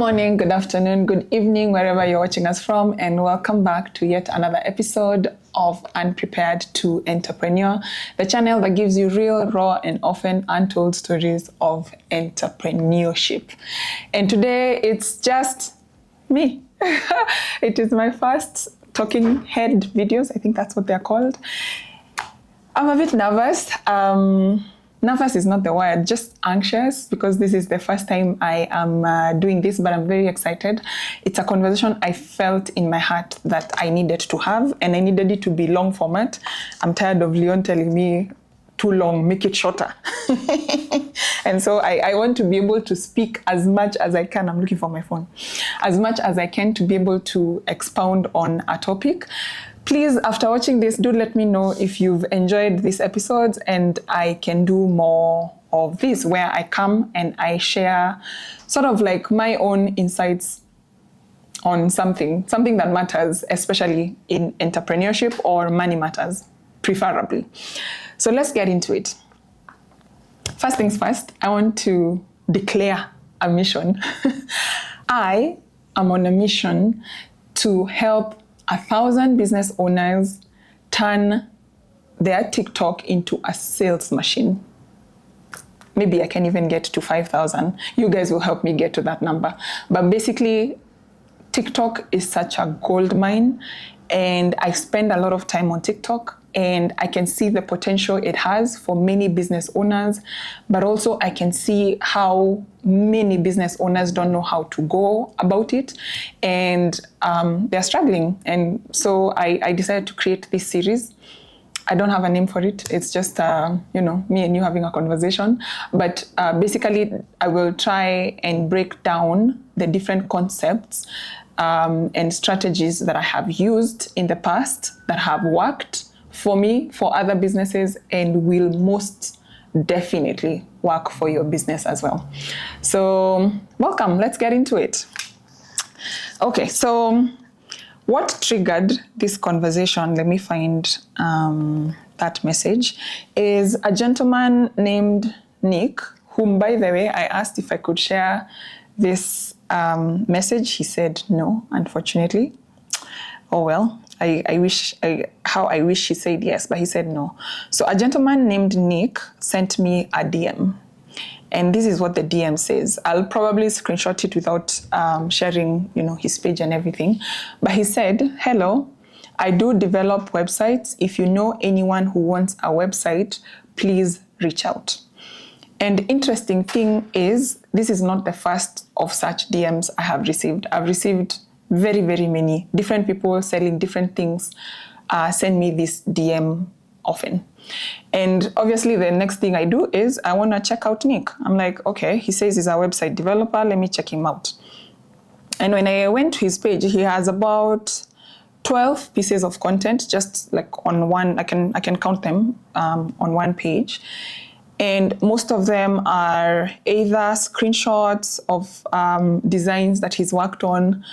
morning, good afternoon, good evening, wherever you're watching us from, and welcome back to yet another episode of Unprepared to Entrepreneur, the channel that gives you real, raw, and often untold stories of entrepreneurship. And today it's just me. It is my first talking head videos. I think that's what they're called. I'm a bit nervous. Nervous is not the word, just anxious, because this is the first time I am doing this, but I'm very excited. It's a conversation I felt in my heart that I needed to have, and I needed it to be long format. I'm tired of Leon telling me too long, make it shorter. And so I want to be able to speak as much as I can. I'm looking for my phone. As much as I can to be able to expound on a topic. Please, after watching this, do let me know if you've enjoyed these episodes and I can do more of this, where I come and I share sort of like my own insights on something that matters, especially in entrepreneurship or money matters, preferably. So let's get into it. First things first, I want to declare a mission. I am on a mission to help 1,000 business owners turn their TikTok into a sales machine. Maybe I can even get to 5,000. You guys will help me get to that number. But basically, TikTok is such a gold mine, and I spend a lot of time on TikTok, and I can see the potential it has for many business owners, but also I can see how many business owners don't know how to go about it, and they're struggling. And so I decided to create this series. I don't have a name for it. It's just, me and you having a conversation. But basically, I will try and break down the different concepts and strategies that I have used in the past that have worked for me, for other businesses, and will most definitely work for your business as well. So welcome, let's get into it. Okay, so what triggered this conversation, let me find that message, is a gentleman named Nick, whom, by the way, I asked if I could share this message. He said no, unfortunately. Oh well, I wish he said yes, but he said no. So a gentleman named Nick sent me a DM. And this is what the DM says. I'll probably screenshot it without sharing, his page and everything. But he said, "Hello, I do develop websites. If you know anyone who wants a website, please reach out." And interesting thing is, this is not the first of such DMs I have received. I've received very, very many different people selling different things send me this DM often. And obviously the next thing I do is I want to check out Nick. I'm like, okay, he says he's a website developer. Let me check him out. And when I went to his page, he has about 12 pieces of content, just like on one, I can count them on one page. And most of them are either screenshots of designs that he's worked on,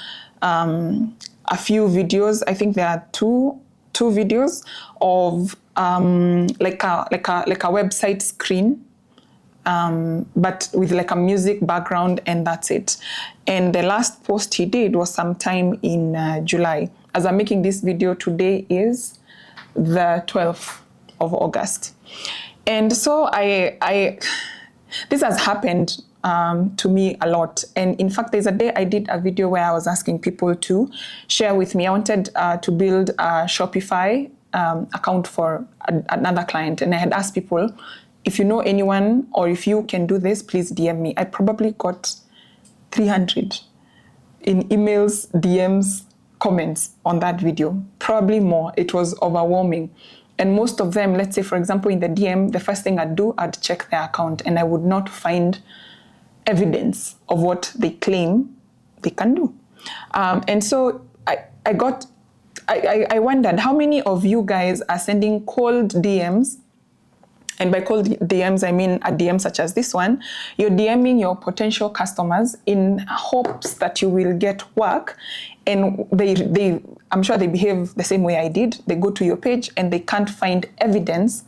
a few videos. I think there are two videos of like a website screen, but with like a music background, and that's it. And the last post he did was sometime in July. As I'm making this video, today is the 12th of August. And so this has happened to me a lot. And in fact, there's a day I did a video where I was asking people to share with me. I wanted to build a Shopify account for another client. And I had asked people, if you know anyone or if you can do this, please DM me. I probably got 300 in emails, DMs, comments on that video. Probably more. It was overwhelming. And most of them, let's say, for example, in the DM, the first thing I'd do, I'd check their account, and I would not find evidence of what they claim they can do. And so I wondered, how many of you guys are sending cold DMs? And by cold DMs, I mean a DM such as this one. You're DMing your potential customers in hopes that you will get work. And I'm sure they behave the same way I did. They go to your page and they can't find evidence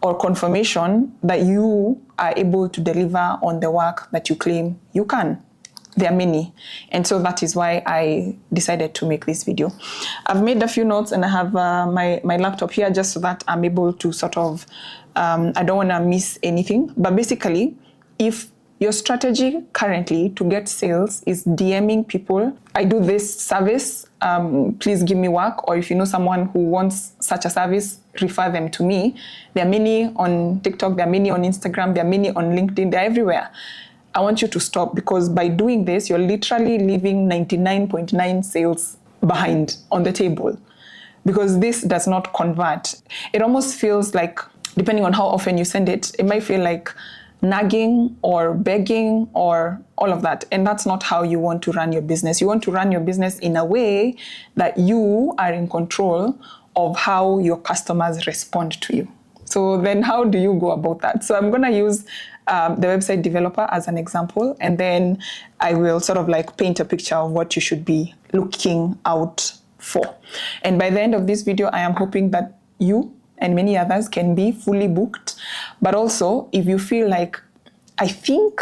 or confirmation that you are able to deliver on the work that you claim you can. there are many. And so that is why I decided to make this video. I've made a few notes and I have my laptop here just so that I'm able to sort of, I don't want to miss anything. But basically, if your strategy currently to get sales is DMing people, I do this service, please give me work, or if you know someone who wants such a service, refer them to me. There are many on TikTok, there are many on Instagram, there are many on LinkedIn, they're everywhere. I want you to stop, because by doing this, you're literally leaving 99.9 sales behind on the table, because this does not convert. It almost feels like, depending on how often you send it, it might feel like nagging or begging or all of that. And that's not how you want to run your business. You want to run your business in a way that you are in control of how your customers respond to you. So then how do you go about that? So I'm going to use the website developer as an example, and then I will sort of like paint a picture of what you should be looking out for. And by the end of this video, I am hoping that you and many others can be fully booked. But also, if you feel like, I think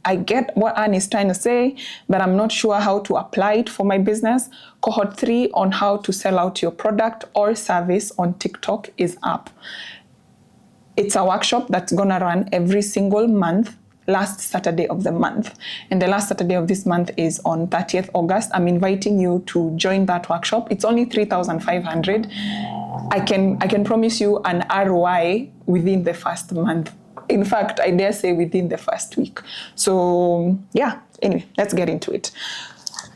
I get what Anne is trying to say, but I'm not sure how to apply it for my business, cohort 3 on how to sell out your product or service on TikTok is up. It's a workshop that's gonna run every single month, last Saturday of the month. And the last Saturday of this month is on 30th August. I'm inviting you to join that workshop. It's only 3,500. I can promise you an ROI within the first month. In fact, I dare say within the first week. So yeah, anyway, let's get into it.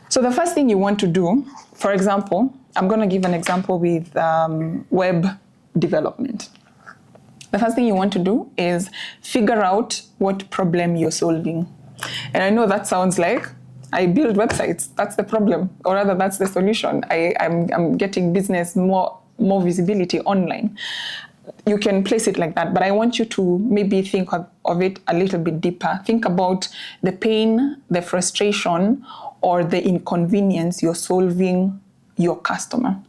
So the first thing you want to do, for example, I'm going to give an example with web development. The first thing you want to do is figure out what problem you're solving. And I know that sounds like, I build websites, that's the problem, or rather that's the solution. I'm getting business more visibility online. You can place it like that, but I want you to maybe think of it a little bit deeper. Think about the pain, the frustration, or the inconvenience you're solving your customer.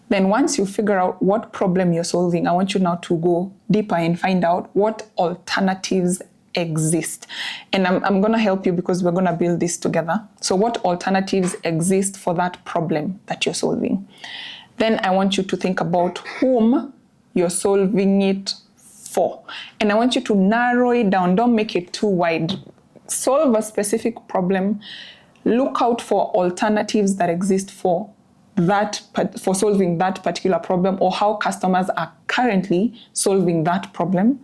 Then once you figure out what problem you're solving, I want you now to go deeper and find out what alternatives exist. And I'm going to help you because we're going to build this together. So what alternatives exist for that problem that you're solving? Then I want you to think about whom you're solving it for. And I want you to narrow it down. Don't make it too wide. Solve a specific problem. Look out for alternatives that exist for solving that particular problem, or how customers are currently solving that problem.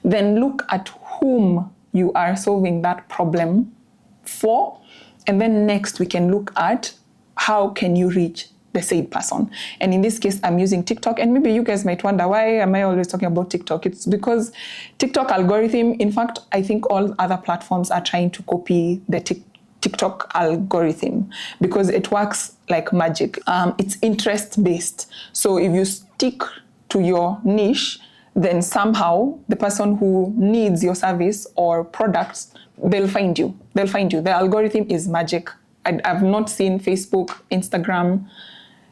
Then look at whom you are solving that problem for. And then next we can look at how can you reach the said person. And in this case, I'm using TikTok. And maybe you guys might wonder, why am I always talking about TikTok? It's because TikTok algorithm, in fact, I think all other platforms are trying to copy the TikTok algorithm because it works like magic. It's interest-based. So if you stick to your niche, then somehow the person who needs your service or products, they'll find you. The algorithm is magic. I've not seen Facebook, Instagram,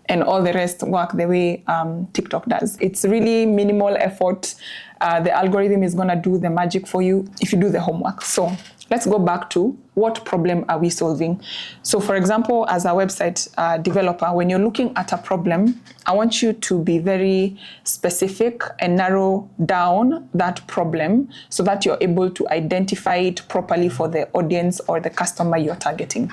and all the rest work the way TikTok does. It's really minimal effort. The algorithm is gonna do the magic for you if you do the homework. So let's go back to what problem are we solving? So for example, as a website developer, when you're looking at a problem, I want you to be very specific and narrow down that problem so that you're able to identify it properly for the audience or the customer you're targeting.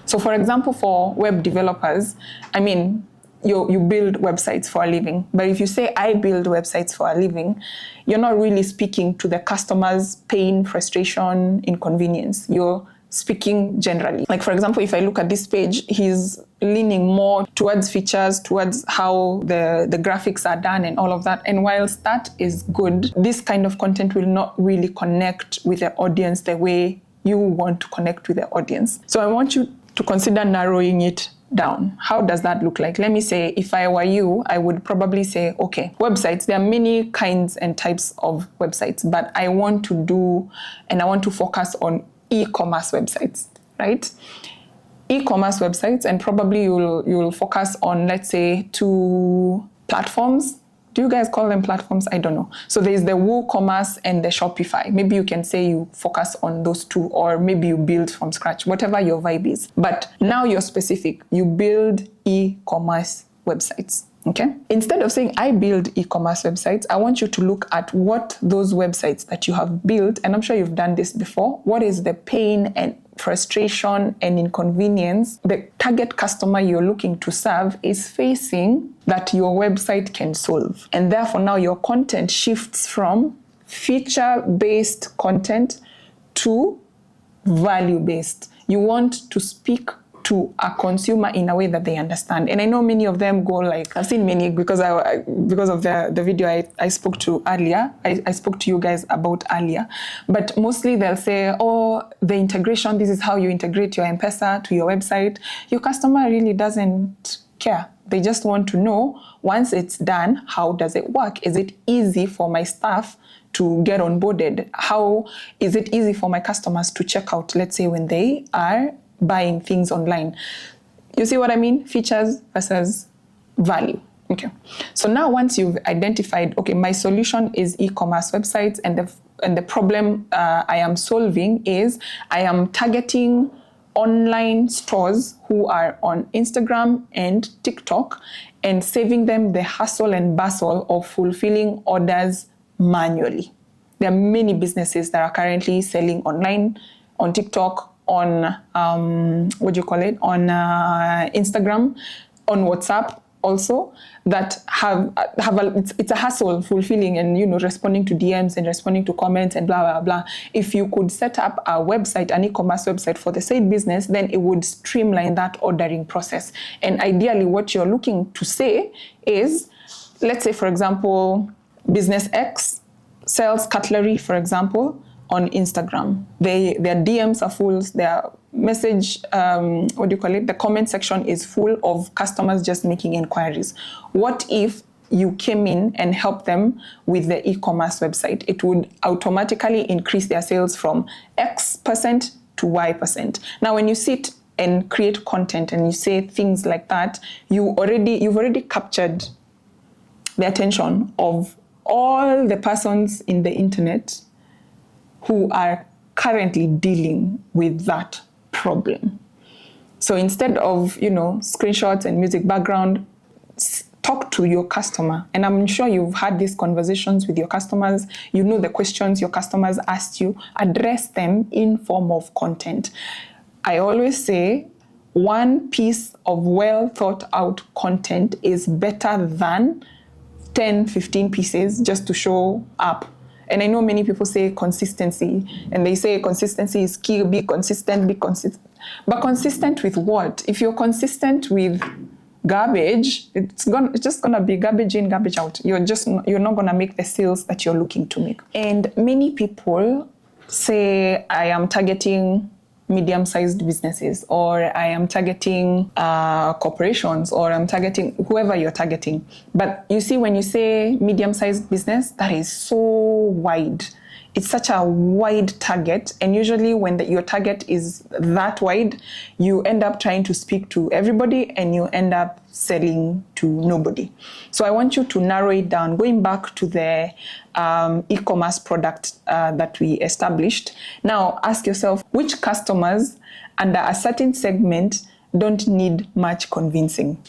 So for example, for web developers, I mean, you build websites for a living. But if you say, I build websites for a living, you're not really speaking to the customer's pain, frustration, inconvenience. You're speaking generally. Like for example, if I look at this page, he's leaning more towards features, towards how the graphics are done and all of that. And whilst that is good, this kind of content will not really connect with the audience the way you want to connect with the audience. So I want you to consider narrowing it down. How does that look like? Let me say, if I were you, I would probably say, okay, websites, there are many kinds and types of websites, but I want to focus on e-commerce websites, right? E-commerce websites, and probably you'll focus on, let's say, 2 platforms. Do you guys call them platforms? I don't know. So there's the WooCommerce and the Shopify. Maybe you can say you focus on those two, or maybe you build from scratch, whatever your vibe is. But now you're specific. You build e-commerce websites. Okay. Instead of saying I build e-commerce websites, I want you to look at what those websites that you have built, and I'm sure you've done this before, what is the pain and frustration and inconvenience the target customer you're looking to serve is facing that your website can solve. And therefore now your content shifts from feature-based content to value-based. You want to speak to a consumer in a way that they understand. And I know many of them go like, I've seen many because of the video I spoke to earlier, I spoke to you guys about earlier, but mostly they'll say, oh, the integration, this is how you integrate your M-Pesa to your website. Your customer really doesn't care. They just want to know, once it's done, how does it work? Is it easy for my staff to get onboarded? How is it easy for my customers to check out, let's say when they are buying things online? You see what I mean? Features versus value. Okay. So now once you've identified, okay, my solution is e-commerce websites, and the problem I am solving is I am targeting online stores who are on Instagram and TikTok and saving them the hustle and bustle of fulfilling orders manually. There are many businesses that are currently selling online, on TikTok, on on Instagram, on WhatsApp also, that have it's a hassle fulfilling and responding to DMs and responding to comments and blah blah blah. If you could set up a website, an e-commerce website for the said business, then it would streamline that ordering process. And ideally what you're looking to say is, let's say for example, business X sells cutlery, for example, on Instagram. Their DMs are full, their message, the comment section is full of customers just making inquiries. What if you came in and helped them with the e-commerce website? It would automatically increase their sales from X% to Y%. Now, when you sit and create content and you say things like that, you've already captured the attention of all the persons in the internet who are currently dealing with that problem. So instead of, screenshots and music background, talk to your customer. And I'm sure you've had these conversations with your customers. You know the questions your customers asked you. Address them in form of content. I always say one piece of well thought out content is better than 10, 15 pieces just to show up. And I know many people say consistency, and they say consistency is key, be consistent. But consistent with what? If you're consistent with garbage, it's just gonna be garbage in, garbage out. You're not gonna make the sales that you're looking to make. And many people say, I am targeting medium-sized businesses, or I am targeting corporations, or I'm targeting whoever you're targeting. But you see, when you say medium-sized business, that is so wide. It's such a wide target. And usually when your target is that wide, you end up trying to speak to everybody and you end up selling to nobody. So I want you to narrow it down, going back to the e-commerce product that we established. Now ask yourself, which customers under a certain segment don't need much convincing?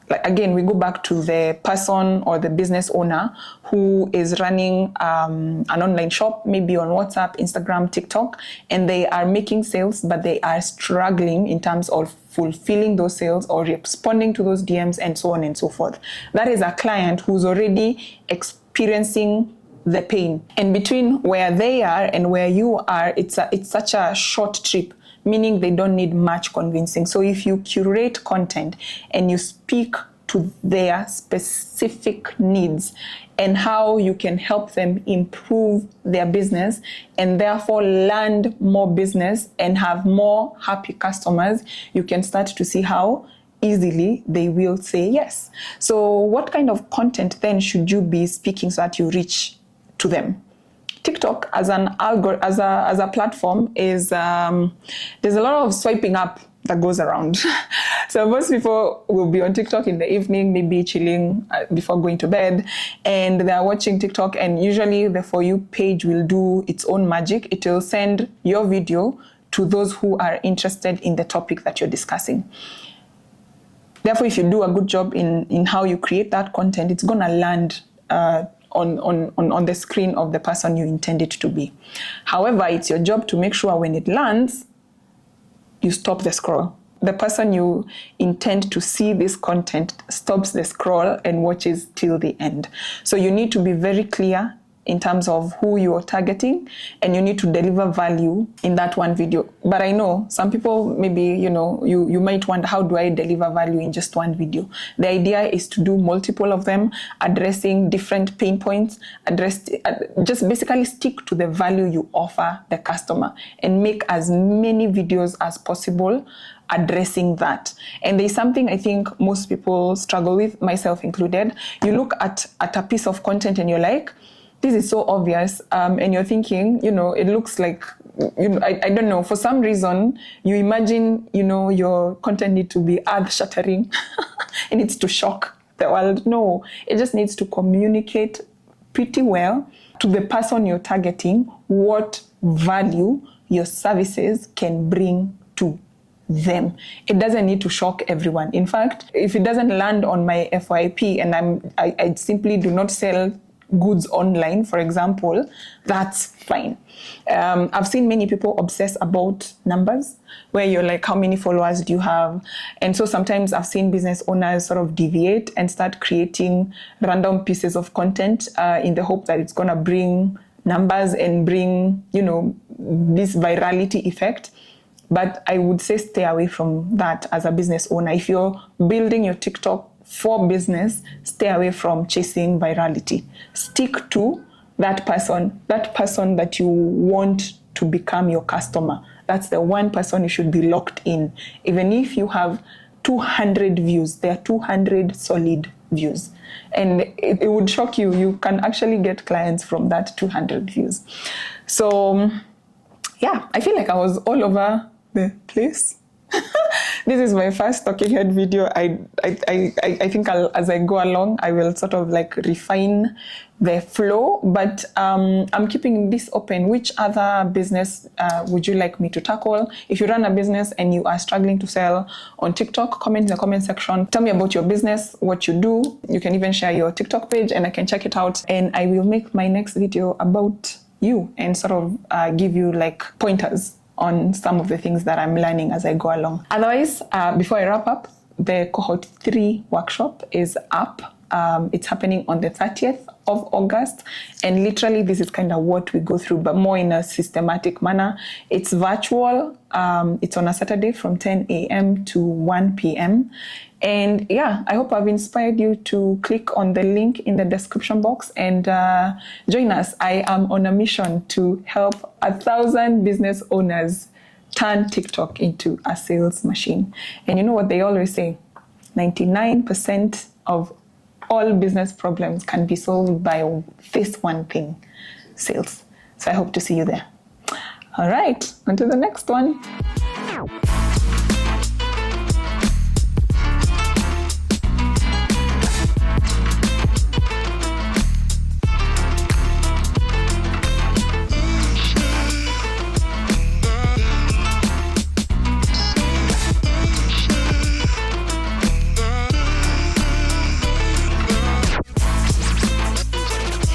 Like, again, we go back to the person or the business owner who is running an online shop, maybe on WhatsApp, Instagram, TikTok, and they are making sales, but they are struggling in terms of fulfilling those sales or responding to those DMs and so on and so forth. That is a client who's already experiencing the pain. And between where they are and where you are, it's such a short trip, meaning they don't need much convincing. So if you curate content and you speak to their specific needs and how you can help them improve their business and therefore land more business and have more happy customers, you can start to see how easily they will say yes. So what kind of content then should you be speaking so that you reach to them? TikTok as an as a platform is there's a lot of swiping up that goes around. So most people will be on TikTok in the evening, maybe chilling before going to bed, and they're watching TikTok, and usually the For You page will do its own magic. It will send your video to those who are interested in the topic that you're discussing. Therefore, if you do a good job in how you create that content, it's going to land on the screen of the person you intend it to be. However, it's your job to make sure when it lands, you stop the scroll. The person you intend to see this content stops the scroll and watches till the end. So you need to be very clear in terms of who you are targeting, and you need to deliver value in that one video. But I know some people, maybe, you might wonder, how do I deliver value in just one video? The idea is to do multiple of them, addressing different pain points, just basically stick to the value you offer the customer and make as many videos as possible addressing that. And there's something I think most people struggle with, myself included. You look at a piece of content and you're like, this is so obvious, and you're thinking, it looks like, I don't know, for some reason, you imagine, your content needs to be earth-shattering. It needs to shock the world. No, it just needs to communicate pretty well to the person you're targeting what value your services can bring to them. It doesn't need to shock everyone. In fact, if it doesn't land on my FYP and I simply do not sell goods online, for example, that's fine. I've seen many people obsess about numbers, where you're like, how many followers do you have? And so sometimes I've seen business owners sort of deviate and start creating random pieces of content in the hope that it's going to bring numbers and bring, this virality effect. But I would say stay away from that as a business owner. If you're building your TikTok for business, stay away from chasing virality. Stick to that person that you want to become your customer. That's the one person you should be locked in. Even if you have 200 views, there are 200 solid views. And it would shock you. You can actually get clients from that 200 views. So yeah, I feel like I was all over the place. This is my first talking head video. I think as I go along, I will sort of like refine the flow, but I'm keeping this open. Which other business would you like me to tackle? If you run a business and you are struggling to sell on TikTok, comment in the comment section. Tell me about your business, what you do. You can even share your TikTok page and I can check it out. And I will make my next video about you and sort of give you like pointers on some of the things that I'm learning as I go along. Otherwise, before I wrap up, the cohort 3 workshop is up. It's happening on the 30th of August. And literally this is kind of what we go through, but more in a systematic manner. It's virtual. It's on a Saturday from 10 a.m. to 1 p.m. And yeah, I hope I've inspired you to click on the link in the description box and join us. I am on a mission to help 1,000 business owners turn TikTok into a sales machine. And you know what they always say? 99% of all business problems can be solved by this one thing, sales. So I hope to see you there. All right, on to the next one.